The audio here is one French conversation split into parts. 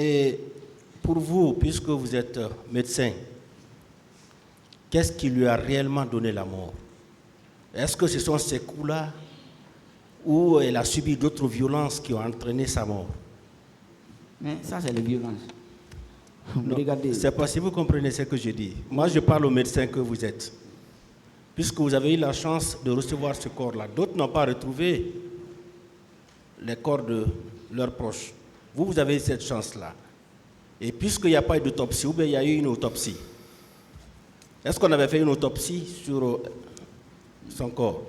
Et pour vous, puisque vous êtes médecin, qu'est-ce qui lui a réellement donné la mort? Est-ce que ce sont ces coups-là ou elle a subi d'autres violences qui ont entraîné sa mort? Mais ça, c'est les violences. Regardez. C'est pas si vous comprenez ce que je dis. Moi, je parle au médecin que vous êtes. Puisque vous avez eu la chance de recevoir ce corps-là. D'autres n'ont pas retrouvé les corps de leurs proches. Vous, vous avez eu cette chance-là. Et puisqu'il n'y a pas eu d'autopsie, ou bien il y a eu une autopsie, est-ce qu'on avait fait une autopsie sur son corps?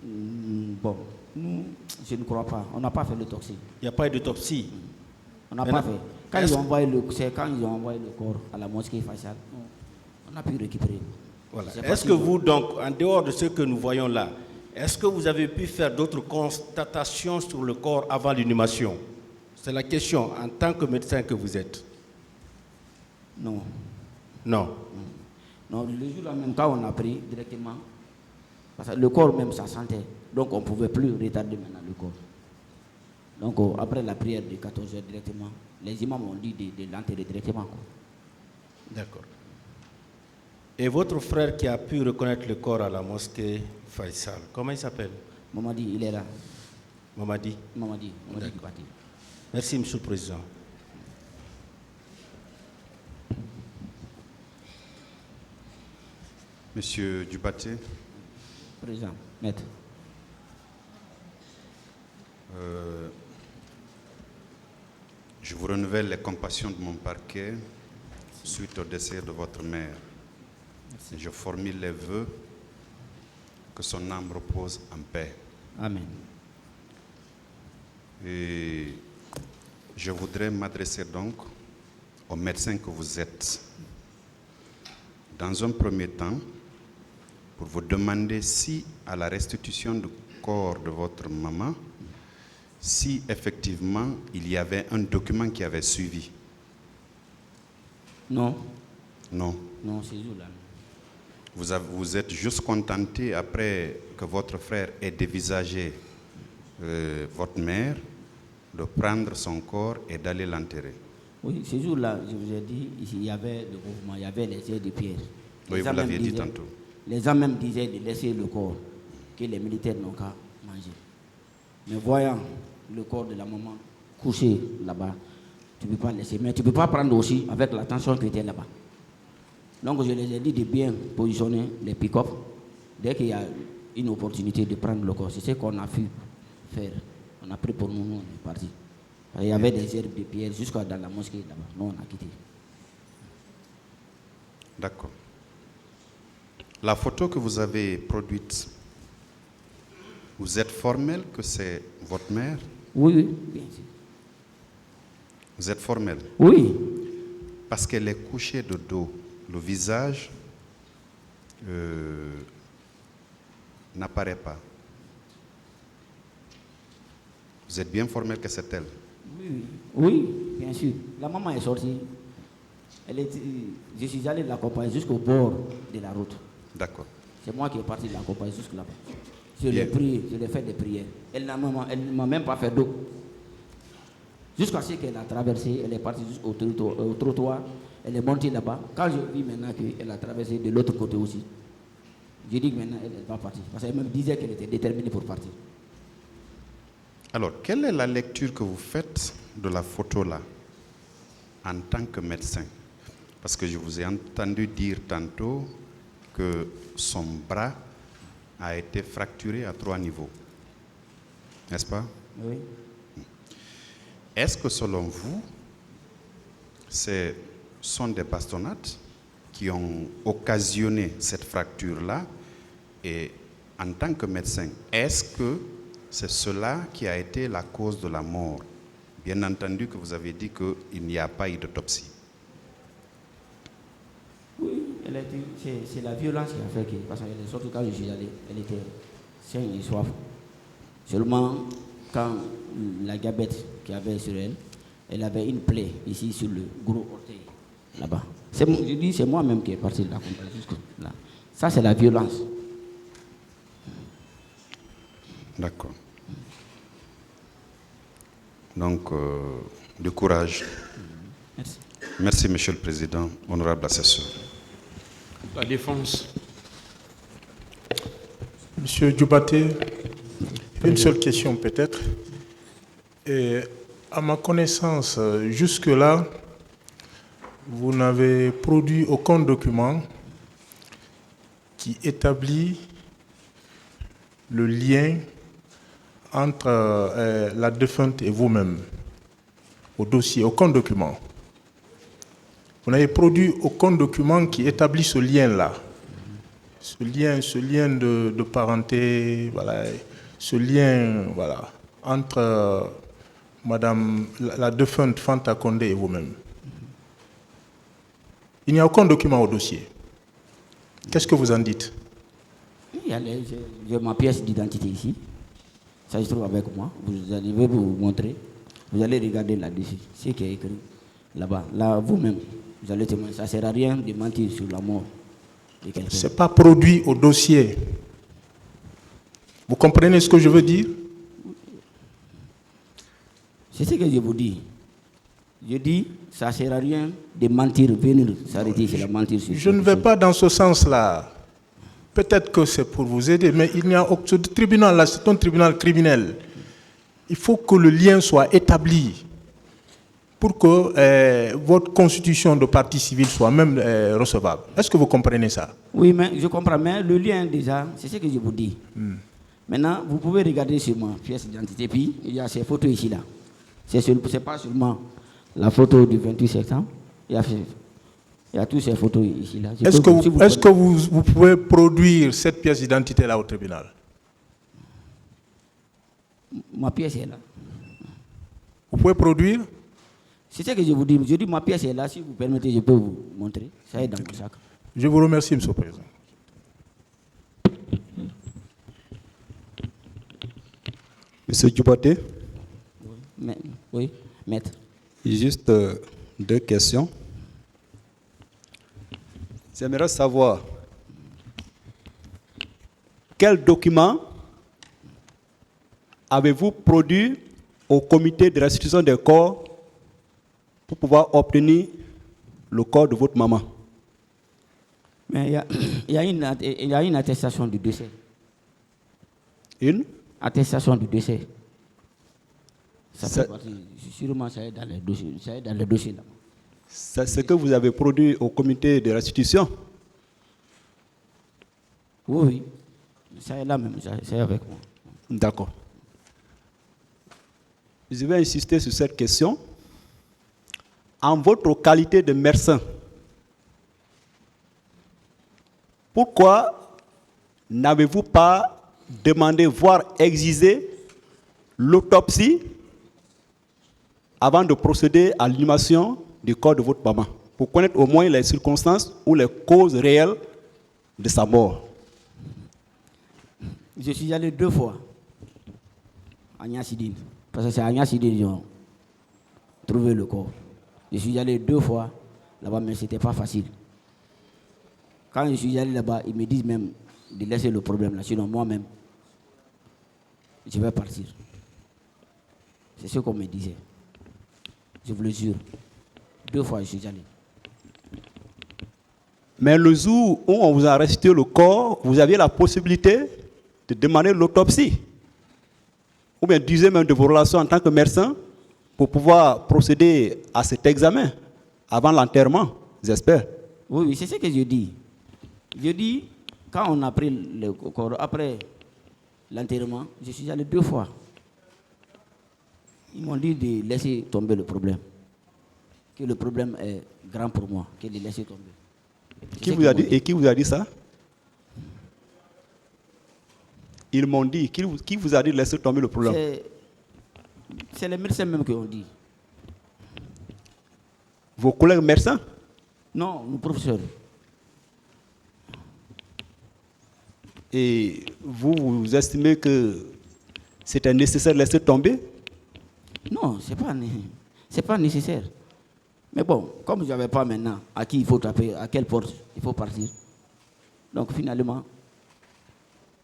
Bon, nous, je ne crois pas. On n'a pas fait l'autopsie. Il n'y a pas eu d'autopsie. On n'a pas fait. Quand ils ont envoyé le corps à la mosquée Faisal, on a pu récupérer. Voilà. Est-ce que vous, donc, en dehors de ce que nous voyons là, est-ce que vous avez pu faire d'autres constatations sur le corps avant l'inhumation? C'est la question en tant que médecin que vous êtes. Non. Non. Non, le jour-là même, quand on a pris directement, parce que le corps même, ça sentait. Donc on ne pouvait plus retarder maintenant le corps. Donc après la prière de 14 heures directement, les imams ont dit de l'enterrer directement. D'accord. Et votre frère qui a pu reconnaître le corps à la mosquée Faisal, comment il s'appelle? Mamadi, il est là. Mamadi Dubaté. Merci, Monsieur le Président. Monsieur Dubaté. Président, maître. Je vous renouvelle les compassions de mon parquet suite au décès de votre mère. Merci. Je formule les vœux que son âme repose en paix. Amen. Et je voudrais m'adresser donc au médecin que vous êtes. Dans un premier temps, pour vous demander si, à la restitution du corps de votre maman, si effectivement il y avait un document qui avait suivi. Non. Non. Non, c'est jour-là. Vous êtes juste contenté, après que votre frère ait dévisagé votre mère, de prendre son corps et d'aller l'enterrer. Oui, ce jour-là, je vous ai dit, il y avait le mouvement, il y avait les ailes de pierre. Oui, vous l'aviez dit tantôt. Les gens même disaient de laisser le corps, que les militaires n'ont qu'à manger. Mais voyant le corps de la maman couché là-bas, tu ne peux pas laisser. Mais tu ne peux pas prendre aussi avec la tension qui était là-bas. Donc je les ai dit de bien positionner les pick-up dès qu'il y a une opportunité de prendre le corps. C'est ce qu'on a pu faire. On a pris pour nous, on est parti. Il y avait des herbes de pierre jusqu'à dans la mosquée là-bas. Nous, on a quitté. D'accord. La photo que vous avez produite, vous êtes formel que c'est votre mère? Oui, oui, bien sûr. Vous êtes formel? Oui. Parce qu'elle est couchée de dos. Le visage n'apparaît pas. Vous êtes bien formel que c'est elle? Oui, oui, bien sûr. La maman est sortie. Je suis allé l'accompagner jusqu'au bord de la route. D'accord. C'est moi qui ai parti l'accompagner jusque là-bas. Je l'ai prié, je l'ai fait des prières. Elle ne m'a même pas fait d'eau. Jusqu'à ce qu'elle a traversé, elle est partie jusqu'au trottoir. Elle est montée là-bas. Quand je vis maintenant qu'elle a traversé de l'autre côté aussi, je dis que maintenant elle va partir. Parce qu'elle me disait qu'elle était déterminée pour partir. Alors, quelle est la lecture que vous faites de la photo là, en tant que médecin? Parce que je vous ai entendu dire tantôt que son bras a été fracturé à 3 niveaux. N'est-ce pas? Oui. Est-ce que selon vous, ce sont des bastonnades qui ont occasionné cette fracture-là? Et en tant que médecin, est-ce que c'est cela qui a été la cause de la mort? Bien entendu que vous avez dit qu'il n'y a pas eu d'autopsie. Oui, c'est la violence qui a fait que, parce qu'elle est sortie quand je suis allé, elle était saine et soif. Seulement, quand la diabète qu'il y avait sur elle, elle avait une plaie ici sur le gros orteil, là-bas. Je dis, c'est moi-même qui est parti de la compagnie jusque là. Ça, c'est la violence. D'accord. Donc, du courage. Merci. Merci, Monsieur le Président, honorable assesseur. La défense. Monsieur Diobaté, une seule question peut-être. Et à ma connaissance, jusque-là, vous n'avez produit aucun document qui établit le lien entre la défunte et vous-même au dossier, aucun document. Vous n'avez produit aucun document qui établit ce lien-là. Ce lien de parenté, voilà, ce lien voilà, entre Madame la défunte Fanta Condé et vous-même. Il n'y a aucun document au dossier. Qu'est-ce que vous en dites? J'ai ma pièce d'identité ici. Ça se trouve avec moi. Je vais vous montrer. Vous allez regarder là-dessus. Ce qui est écrit là-bas. Là, vous-même, vous allez témoigner. Ça ne sert à rien de mentir sur la mort de quelqu'un. Ce n'est pas produit au dossier. Vous comprenez ce que je veux dire? C'est ce que je vous dis. Je dis, ça ne sert à rien de mentir, venir s'arrêter sur la mentir. Je ne vais pas dans ce sens-là. Peut-être que c'est pour vous aider, mais il n'y a ce tribunal-là, c'est un tribunal criminel. Il faut que le lien soit établi pour que votre constitution de partie civile soit même recevable. Est-ce que vous comprenez ça? Oui, mais je comprends. Mais le lien, déjà, c'est ce que je vous dis. Maintenant, vous pouvez regarder sur ma pièce d'identité, puis il y a ces photos ici-là. C'est pas seulement la photo du 28 septembre, il y a toutes ces photos ici-là. Est-ce que vous pouvez produire cette pièce d'identité-là au tribunal? Ma pièce est là. Vous pouvez produire? C'est ce que je vous dis. Je dis ma pièce est là. Si vous permettez, je peux vous montrer. Ça est dans mon sac. Je vous remercie, M. le Président. Monsieur Diobaté? Oui, maître. Juste deux questions. J'aimerais savoir quel document avez-vous produit au comité de restitution des corps pour pouvoir obtenir le corps de votre maman? Mais il y a une attestation du décès. Une attestation du décès. Ça fait partie, sûrement ça est dans les dossiers. Ça est dans les dossiers là. C'est ce que vous avez produit au comité de restitution? Oui, ça est là même, ça est avec moi. D'accord. Je vais insister sur cette question. En votre qualité de médecin, pourquoi n'avez-vous pas demandé, voire exigé l'autopsie avant de procéder à l'inhumation du corps de votre maman, pour connaître au moins les circonstances ou les causes réelles de sa mort? Je suis allé 2 fois à Niassidine, parce que c'est à Niassidine qu'ils ont trouvé le corps. Je suis allé 2 fois là-bas, mais ce n'était pas facile. Quand je suis allé là-bas, ils me disent même de laisser le problème là, sinon moi-même, je vais partir. C'est ce qu'on me disait. Je vous le jure. 2 fois, je suis allé. Mais le jour où on vous a restitué le corps, vous aviez la possibilité de demander l'autopsie. Ou bien d'user même de vos relations en tant que médecin pour pouvoir procéder à cet examen avant l'enterrement, j'espère. Oui, c'est ce que je dis. Je dis, quand on a pris le corps, après l'enterrement, je suis allé 2 fois. Ils m'ont dit de laisser tomber le problème. Que le problème est grand pour moi, que de laisser tomber. Qui vous a dit, et qui vous a dit ça? Ils m'ont dit, qui vous a dit de laisser tomber le problème? C'est les médecins même qui ont dit. Vos collègues médecins? Non, nos professeurs. Et vous estimez que c'était nécessaire de laisser tomber? Non, ce n'est pas nécessaire. Mais bon, comme je n'avais pas maintenant à qui il faut taper, à quelle porte il faut partir. Donc finalement,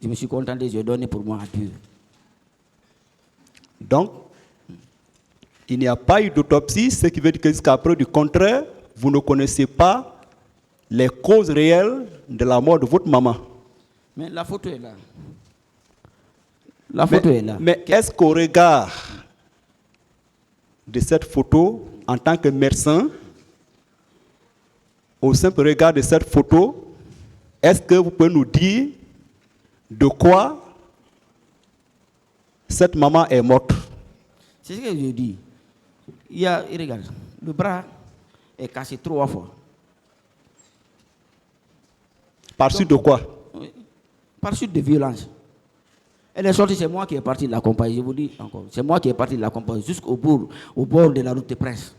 je me suis contenté, j'ai donné pour moi à Dieu. Donc, Il n'y a pas eu d'autopsie, ce qui veut dire que jusqu'à preuve du contraire, vous ne connaissez pas les causes réelles de la mort de votre maman. Mais la photo est là. La photo est là. Mais est-ce qu'au regard de cette photo, en tant que médecin, au simple regard de cette photo, est-ce que vous pouvez nous dire de quoi cette maman est morte? C'est ce que je dis. Regarde, le bras est cassé 3 fois. Par suite de quoi? Par suite de violence. Elle est sortie, c'est moi qui est parti de l'accompagner. Je vous dis encore, c'est moi qui est parti de l'accompagner jusqu'au bord de la route de presse.